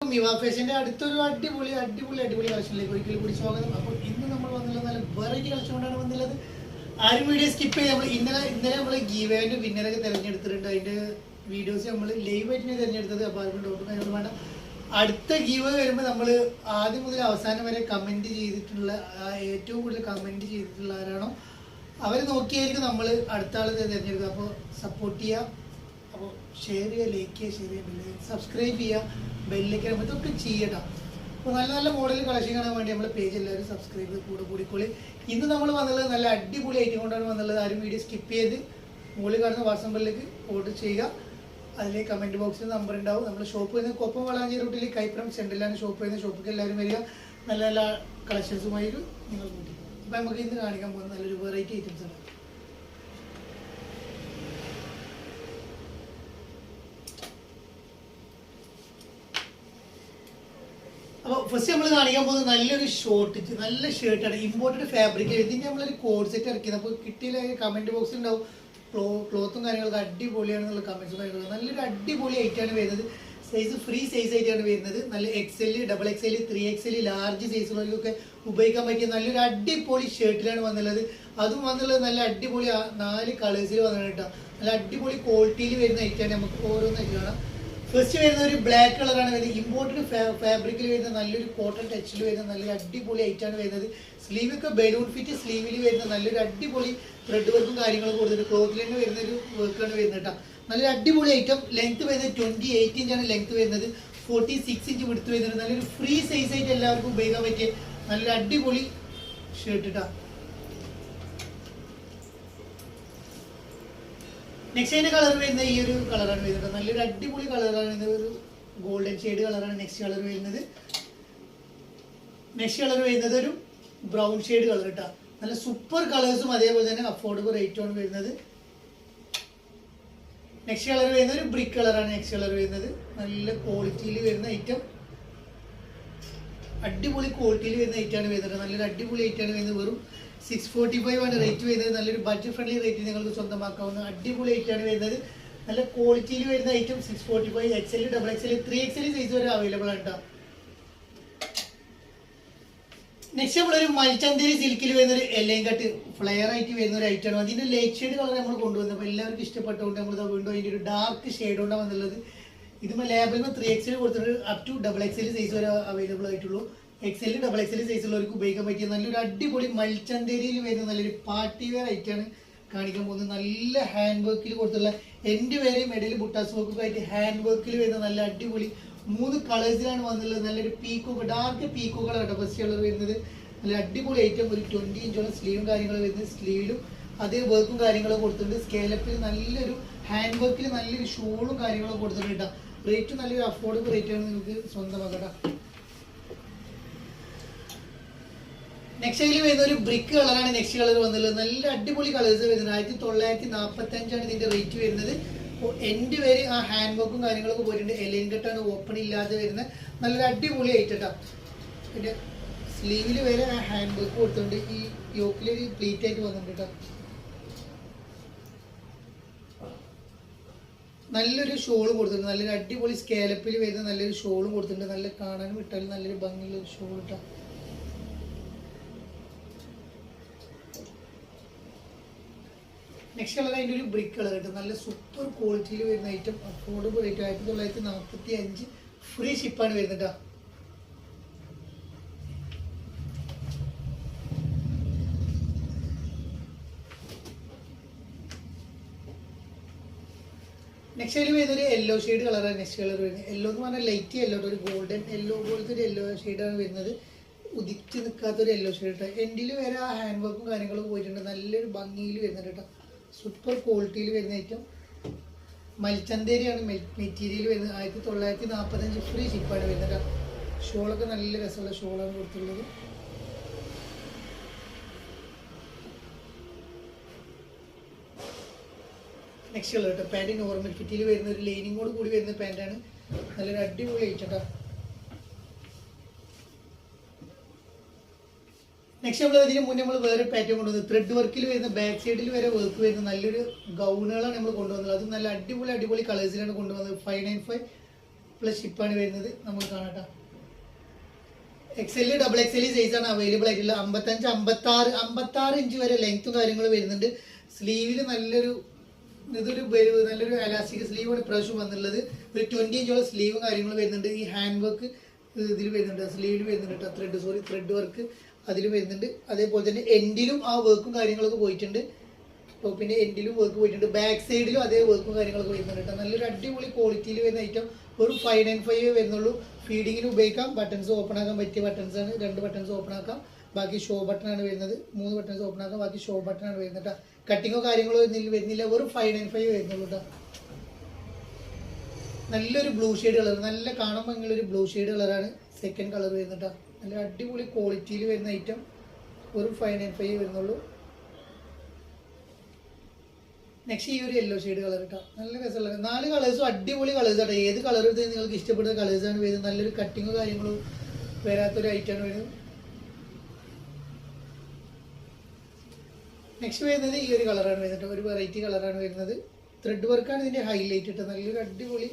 എല്ലാവർക്കും മിവ ഫാഷന്റെ അടുത്തൊരു അടിപൊളി കളക്ഷനിലേക്ക് ഒരിക്കലും കൂടി സ്വാഗതം. അപ്പോൾ ഇന്ന് നമ്മൾ വന്നുള്ളത് നല്ല വെറൈറ്റി കളക്ഷൻ കൊണ്ടാണ് വന്നുള്ളത്. ആരും വീഡിയോ സ്കിപ്പ് ചെയ്ത് നമ്മൾ ഇന്നലെ നമ്മൾ ഗീവേന്റെ വിന്നറൊക്കെ തിരഞ്ഞെടുത്തിട്ടുണ്ട്. അതിന്റെ വീഡിയോസ് നമ്മൾ ലൈവ് ആയിട്ട് തിരഞ്ഞെടുത്തത്. അപ്പോൾ ആർക്കും ഡൗട്ടും കാര്യങ്ങളും വേണ്ട. അടുത്ത ഗീവ് വരുമ്പോൾ നമ്മൾ ആദ്യം മുതൽ അവസാനം വരെ കമന്റ് ചെയ്തിട്ടുള്ള ഏറ്റവും കൂടുതൽ കമന്റ് ചെയ്തിട്ടുള്ള ആരാണോ അവർ നോക്കിയായിരിക്കും നമ്മൾ അടുത്ത ആൾ തിരഞ്ഞെടുക്കുക. അപ്പോൾ സപ്പോർട്ട് ചെയ്യുക. അപ്പോൾ ഷെയർ ചെയ്യുക, ലൈക്ക് ചെയ്യുക, ഷെയർ ചെയ്യുക, സബ്സ്ക്രൈബ് ചെയ്യുക, ബെല്ലിലേക്ക് ഇതൊക്കെ ചെയ്യണം. അപ്പോൾ നല്ല നല്ല മോഡൽ കളക്ഷൻ കാണാൻ വേണ്ടി നമ്മുടെ പേജ് എല്ലാവരും സബ്സ്ക്രൈബ് ചെയ്ത് കൂടിക്കോളി. ഇന്ന് നമ്മൾ വന്നുള്ളത് നല്ല അടിപൊളി ഐറ്റം കൊണ്ടാണ് വന്നുള്ളത്. ആരും വീഡിയോ സ്കിപ്പ് ചെയ്ത് മുകളിൽ കാണുന്ന വാട്സാപ്പ് നമ്പറിലേക്ക് ഓർഡർ ചെയ്യുക. അതിൽ കമൻറ്റ് ബോക്സിൽ നമ്പർ ഉണ്ടാവും. നമ്മൾ ഷോപ്പ് ചെയ്യുന്ന കൊപ്പം വളാഞ്ചേരി റൂട്ടിൽ കൈപ്പുറം സെൻറ്ററിലാണ് ഷോപ്പ് ചെയ്യുന്ന. ഷോപ്പിലേക്ക് എല്ലാവരും വരിക. നല്ല നല്ല കളക്ഷൻസുമായി നിങ്ങൾ കൂട്ടി. അപ്പോൾ നമുക്ക് ഇന്ന് കാണിക്കാൻ പോകുന്നത് നല്ലൊരു വെറൈറ്റി ഐറ്റംസ് ആണ്. അപ്പോൾ ഫസ്റ്റ് നമ്മൾ കാണിക്കാൻ പോകുന്നത് നല്ലൊരു ഷോർട്ട് നല്ല ഷർട്ടാണ്. Imported fabric. ഇതിൻ്റെ നമ്മളൊരു കോഡ് സെറ്റ് ഇറക്കിയത്. അപ്പോൾ കിട്ടിയില്ല കമൻറ്റ് ബോക്സിൽ ഉണ്ടാവും. ക്ലോത്തും കാര്യങ്ങളൊക്കെ അടിപൊളിയാണെന്നുള്ള കമൻസും കാര്യങ്ങളൊക്കെ നല്ലൊരു അടിപൊളി ഐറ്റാണ് വരുന്നത്. സൈസ് ഫ്രീ സൈസ് ആയിട്ടാണ് വരുന്നത്. നല്ല XL, XXL, 3XL, ലാർജ് സൈസുകളിലൊക്കെ ഉപയോഗിക്കാൻ പറ്റിയ നല്ലൊരു അടിപൊളി ഷർട്ടിലാണ് വന്നുള്ളത്. അതും വന്നുള്ളത് നല്ല അടിപൊളി 4 കളേഴ്സിൽ വന്നിട്ട് നല്ല അടിപൊളി ക്വാളിറ്റിയിൽ വരുന്ന ഐറ്റാണ്. നമുക്ക് ഓരോന്നായിട്ട് കാണാം. ഫസ്റ്റ് വരുന്ന ഒരു ബ്ലാക്ക് കളറാണ് വരുന്നത്. ഇമ്പോർട്ടഡ് ഫാബ്രിക്കിൽ വരുന്ന നല്ലൊരു കോട്ടൺ ടച്ചിൽ വരുന്ന നല്ലൊരു അടിപൊളി ഐറ്റാണ് വരുന്നത്. സ്ലീവൊക്കെ ബലൂൺ ഫിറ്റ് സ്ലീവിൽ വരുന്ന നല്ലൊരു അടിപൊളി ത്രെഡ് വർക്കും കാര്യങ്ങളും കൊടുത്തിട്ട് ക്ലോത്തിൽ തന്നെ വരുന്ന ഒരു വർക്കാണ് വരുന്നത് കേട്ടോ. നല്ലൊരു അടിപൊളി ഐറ്റം. ലെങ്ത് വരുന്നത് 28 ഇഞ്ചാണ് ലെങ്ത് വരുന്നത്. 46 ഇഞ്ച് വിടുത്ത് വരുന്നത്. നല്ലൊരു ഫ്രീ സൈസ് ആയിട്ട് എല്ലാവർക്കും ഉപയോഗിക്കാൻ പറ്റിയ നല്ലൊരു അടിപൊളി ഷർട്ട് കേട്ടോ. നെക്സ്റ്റ് അതിന്റെ കളർ വരുന്നത് ഈ ഒരു കളറാണ് വരുന്നത്. നല്ലൊരു അടിപൊളി കളറാണ്. ഒരു ഗോൾഡൻ ഷെയ്ഡ് കളറാണ് നെക്സ്റ്റ് കളർ വരുന്നത്. നെക്സ്റ്റ് കളർ വരുന്നത് ഒരു ബ്രൗൺ ഷെയ്ഡ് കളർ കേട്ടോ. നല്ല സൂപ്പർ കളേഴ്സും അതേപോലെ തന്നെ അഫോർഡബിൾ റേറ്റുമാണ് വരുന്നത്. നെക്സ്റ്റ് കളർ വരുന്നത് ഒരു ബ്രിക്ക് കളറാണ് നെക്സ്റ്റ് കളർ വരുന്നത്. നല്ല ക്വാളിറ്റിയിൽ വരുന്ന ഐറ്റം. അടിപൊളി ക്വാളിറ്റിയിൽ വരുന്ന ഐറ്റാണ് വരുന്നത്. നല്ലൊരു അടിപൊളി ഐറ്റാണ് വരുന്നത്. വെറും 645 ആണ് റേറ്റ് വരുന്നത്. നല്ലൊരു ബഡ്ജറ്റ് ഫ്രണ്ട്ലി റേറ്റിൽ നിങ്ങൾക്ക് സ്വന്തമാക്കാവുന്ന അടിപൊളി ഐറ്റാണ് വരുന്നത്. നല്ല ക്വാളിറ്റിയിൽ വരുന്ന item. 645, XL, XXL, 3XL size വരെ അവൈലബിൾ ആണ് കേട്ടോ. നെക്സ്റ്റ് നമ്മളൊരു മൽച്ചന്തേരി സിൽക്കിൽ വരുന്നൊരു എല്ലയും കട്ട് ഫ്ലെയർ ആയിട്ട് വരുന്ന ഒരു ഐറ്റമാണ്. അതിൻ്റെ ലൈറ്റ് ഷെയ്ഡ് കളർ നമ്മൾ കൊണ്ടുവന്നത്. അപ്പോൾ എല്ലാവർക്കും ഇഷ്ടപ്പെട്ടുകൊണ്ട് നമ്മൾ വീണ്ടും അതിൻ്റെ ഒരു ഡാർക്ക് ഷെയ്ഡ് കൊണ്ടാണ് വന്നുള്ളത്. ഇതിപ്പോൾ ലേബലിന് 3XL കൊടുത്തിട്ട് അപ് ടു XXL സൈസ് വരെ അവൈലബിൾ ആയിട്ടുള്ളൂ. XL, XXL സൈസുള്ളവർക്ക് ഉപയോഗിക്കാൻ പറ്റിയ നല്ലൊരു അടിപൊളി മൽച്ചന്തേരിയിൽ വരുന്ന നല്ലൊരു പാർട്ടി വെയർ ഐറ്റാണ് കാണിക്കാൻ പോകുന്നത്. നല്ല ഹാൻഡ് വർക്കിൽ കൊടുത്തുള്ള എൻ്റെ വരെയും ഇടയിൽ ബുട്ടാസ് വർക്കൊക്കെ ആയിട്ട് ഹാൻഡ് വർക്കിൽ വരുന്ന നല്ല അടിപൊളി 3 കളേഴ്സിലാണ് വന്നുള്ളത്. നല്ലൊരു പീക്കോക്ക് ഡാർക്ക് പീക്കോക്കാണ് കേട്ടോ ഫസ്റ്റ് കളർ വരുന്നത്. നല്ല അടിപൊളി ഐറ്റം. ഒരു 20 ഇഞ്ചോളം സ്ലീവും കാര്യങ്ങളും വരുന്നത്. സ്ലീവിലും അതേ വർക്കും കാര്യങ്ങളൊക്കെ കൊടുത്തിട്ടുണ്ട്. സ്കേലപ്പിൽ നല്ലൊരു ഹാൻഡ് വർക്കിൽ നല്ലൊരു ഷോളും കാര്യങ്ങളൊക്കെ കൊടുത്തിട്ടുണ്ട് കേട്ടോ. റേറ്റ് നല്ലൊരു അഫോർഡബിൾ റേറ്റാണ് നിങ്ങൾക്ക് സ്വന്തമാക്കട്ടോ. നെക്സ്റ്റ് അതിൽ വരുന്ന ഒരു ബ്രിക്ക് കളറാണ് നെക്സ്റ്റ് കളർ വന്നുള്ളത്. നല്ല അടിപൊളി കളേഴ്സ് വരുന്നത്. 1945 ഇതിന്റെ റേറ്റ് വരുന്നത്. അപ്പോൾ എൻ്റെ പേര് ആ ഹാൻഡ് വർക്കും കാര്യങ്ങളൊക്കെ പോയിട്ടുണ്ട്. എലൈൻ കട്ടാണ് ഓപ്പൺ ഇല്ലാതെ വരുന്ന നല്ലൊരു അടിപൊളി ഐറ്റം. പിന്നെ സ്ലീവിൽ വരെ ആ ഹാൻഡ് വർക്ക് കൊടുത്തിട്ടുണ്ട്. ഈ യോക്കിൽ ഒരു പ്ലീറ്റ് ആയിട്ട് വന്നിട്ടുണ്ട് കേട്ടോ. നല്ലൊരു ഷോളും കൊടുത്തിട്ടുണ്ട്. നല്ലൊരു അടിപൊളി സ്കാലപ്പിൽ വരുന്ന നല്ലൊരു ഷോളും കൊടുത്തിട്ടുണ്ട്. നല്ല കാണാനും ഇട്ടാലും നല്ലൊരു ഭംഗിയുള്ള ഒരു ഷോൾ ഇട്ടാ. നെക്സ്റ്റ് കളർ അതിൻ്റെ ഒരു ബ്രിക്ക് കളർ കിട്ടും. നല്ല സൂപ്പർ ക്വാളിറ്റിയിൽ വരുന്ന ഐറ്റം. അഫോർഡബിൾ റേറ്റ് 1945 ഫ്രീ ഷിപ്പാണ് വരുന്നത് കേട്ടോ. നെക്സ്റ്റ് അതിൽ വരുന്നൊരു യെല്ലോ ഷെയ്ഡ് കളറാണ് നെക്സ്റ്റ് കളർ വരുന്നത്. യെല്ലോ എന്ന് പറഞ്ഞാൽ ലൈറ്റ് യെല്ലോ, ഒരു ഗോൾഡൻ യെല്ലോ പോലത്തെ ഒരു യെല്ലോ ഷെയ്ഡാണ് വരുന്നത്. ഉദിച്ച് നിൽക്കാത്തൊരു യെല്ലോ ഷെയ്ഡ് കേട്ടോ. എൻഡിൽ വരെ ആ ഹാൻഡ് വർക്കും കാര്യങ്ങളൊക്കെ പോയിട്ടുണ്ട്. നല്ലൊരു ഭംഗിയിൽ വരുന്നുണ്ട് കേട്ടോ. സൂപ്പർ ക്വാളിറ്റിയിൽ വരുന്ന ഐറ്റം. മൽച്ചന്തേരിയാണ് മെറ്റീരിയൽ വരുന്നത്. 1945 ഫ്രീ ഷിപ്പാണ് വരുന്നത്. ഷോളൊക്കെ നല്ല രസമുള്ള ഷോളാണ് കൊടുത്തുള്ളത്. നെക്സ്റ്റ് കളർ കേട്ടോ. പാൻറ് നോർമൽ ഫിറ്റിൽ വരുന്ന ഒരു ലൈനിങ്ങോട് കൂടി വരുന്ന പാൻറ്റാണ്. നല്ലൊരു അടിപൊളി ഐറ്റം കേട്ടോ. നെക്സ്റ്റ് നമ്മൾ ഇതിന് മുന്നേ നമ്മൾ വേറെ പാറ്റേൺ കൊണ്ടുവന്നത് ത്രെഡ് വർക്കിൽ വരുന്ന ബാക്ക് സൈഡിൽ വരെ വർക്ക് വരുന്ന നല്ലൊരു ഗൗണുകളാണ് നമ്മൾ കൊണ്ടുവന്നത്. അത് നല്ല അടിപൊളി കളേഴ്സിലാണ് കൊണ്ടുവന്നത്. 595 പ്ലസ് ഷിപ്പാണ് വരുന്നത്. നമുക്ക് കാണാം. എക്സെല് ഡബിൾ എക്സെല് സൈസാണ് അവൈലബിൾ ആയിട്ടുള്ള. 55, 56 ഇഞ്ച് വരെ ലെങ്ത്തും കാര്യങ്ങളും വരുന്നുണ്ട്. സ്ലീവിൽ നല്ലൊരു നല്ലൊരു എലാസ്റ്റിക് സ്ലീവാണ് ഇപ്രാവശ്യം വന്നുള്ളത്. ഒരു 20 ഇഞ്ചോളം സ്ലീവും കാര്യങ്ങളും വരുന്നുണ്ട്. ഈ ഹാൻഡ് വർക്ക് ഇതിൽ വരുന്നുണ്ട്, സ്ലീവിൽ വരുന്നുണ്ട് കേട്ടോ. ത്രെഡ് വർക്ക് അതിൽ വരുന്നുണ്ട്. അതേപോലെ തന്നെ എൻഡിലും ആ വർക്കും കാര്യങ്ങളൊക്കെ പോയിട്ടുണ്ട്. ടോപ്പിന്റെ എൻഡിലും വർക്ക് പോയിട്ടുണ്ട്. ബാക്ക് സൈഡിലും അതേ വർക്കും കാര്യങ്ങളൊക്കെ വരുന്നുണ്ട് കേട്ടോ. നല്ലൊരു അടിപൊളി ക്വാളിറ്റിയിൽ വരുന്ന ഐറ്റം. ഒരു 595 വരുന്നുള്ളൂ. ഫീഡിങ്ങിന് ഉപയോഗിക്കാം. ബട്ടൺസ് ഓപ്പൺ ആക്കാൻ പറ്റിയ ബട്ടൺസ് ആണ്. 2 ബട്ടൺസ് ഓപ്പൺ ആക്കാം. ബാക്കി ഷോ ബട്ടൺ ആണ് വരുന്നത്. 3 ബട്ടൺസ് ഓപ്പൺ ആക്കാം. ബാക്കി ഷോ ബട്ടൺ ആണ് വരുന്നത് കേട്ടോ. കട്ടിങ്ങോ കാര്യങ്ങളോ വരുന്നില്ല. വെറും 595 വരുന്നുള്ളൂ കേട്ടോ. നല്ലൊരു ബ്ലൂ ഷെയ്ഡ് കളർ, നല്ല കാണുമ്പോൾ നിങ്ങളൊരു ബ്ലൂ ഷെയ്ഡ് കളറാണ് സെക്കൻഡ് കളർ വരുന്നത് കേട്ടോ. നല്ല അടിപൊളി ക്വാളിറ്റിയിൽ വരുന്ന ഐറ്റം. ഒരു 595 വരുന്നുള്ളൂ. നെക്സ്റ്റ് ഈ ഒരു യെല്ലോ ഷെയ്ഡ് കളർ കേട്ടോ. നല്ല രസമുള്ള 4 കളേഴ്സും അടിപൊളി കളേഴ്സ് ആട്ടോ. ഏത് കളർ എടുത്ത് നിങ്ങൾക്ക് ഇഷ്ടപ്പെടുന്ന കളേഴ്സാണ് വരുന്നത്. നല്ലൊരു കട്ടിങ്ങോ കാര്യങ്ങളോ വരാത്തൊരു ഐറ്റമാണ് വരുന്നത്. നെക്സ്റ്റ് വരുന്നത് ഈ ഒരു കളറാണ് വരുന്നത്. ഒരു വെറൈറ്റി കളറാണ് വരുന്നത്. ത്രെഡ് വർക്കാണ് ഇതിൻ്റെ ഹൈലൈറ്റ് കേട്ടോ. നല്ലൊരു അടിപൊളി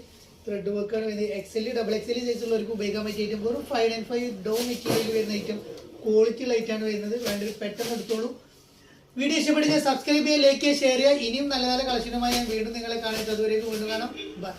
ത്രെഡ് വർക്കാണ് വരുന്നത്. എക്സെല് ഡബിൾ എക്സെല് സൈസുള്ളവർക്ക് ഉപയോഗിക്കാൻ പറ്റിയ ഐറ്റം. വെറും 595 ഡോ മെറ്റീരിയൽ വരുന്ന ഐറ്റം. ക്വാളിറ്റി ലൈറ്റാണ് വരുന്നത്. വേണ്ടത് പെട്ടെന്ന് എടുത്തോളൂ. വീഡിയോ ഇഷ്ടപ്പെടുക, സബ്സ്ക്രൈബ് ചെയ്യുക, ലൈക്ക് ചെയ്യുക, ഷെയർ ചെയ്യുക. ഇനിയും നല്ല നല്ല കളക്ഷനുമായി ഞാൻ വീണ്ടും നിങ്ങളെ കാണുന്നത്. അതുവരേക്കും വീണ്ടും കാണാം. ബൈ.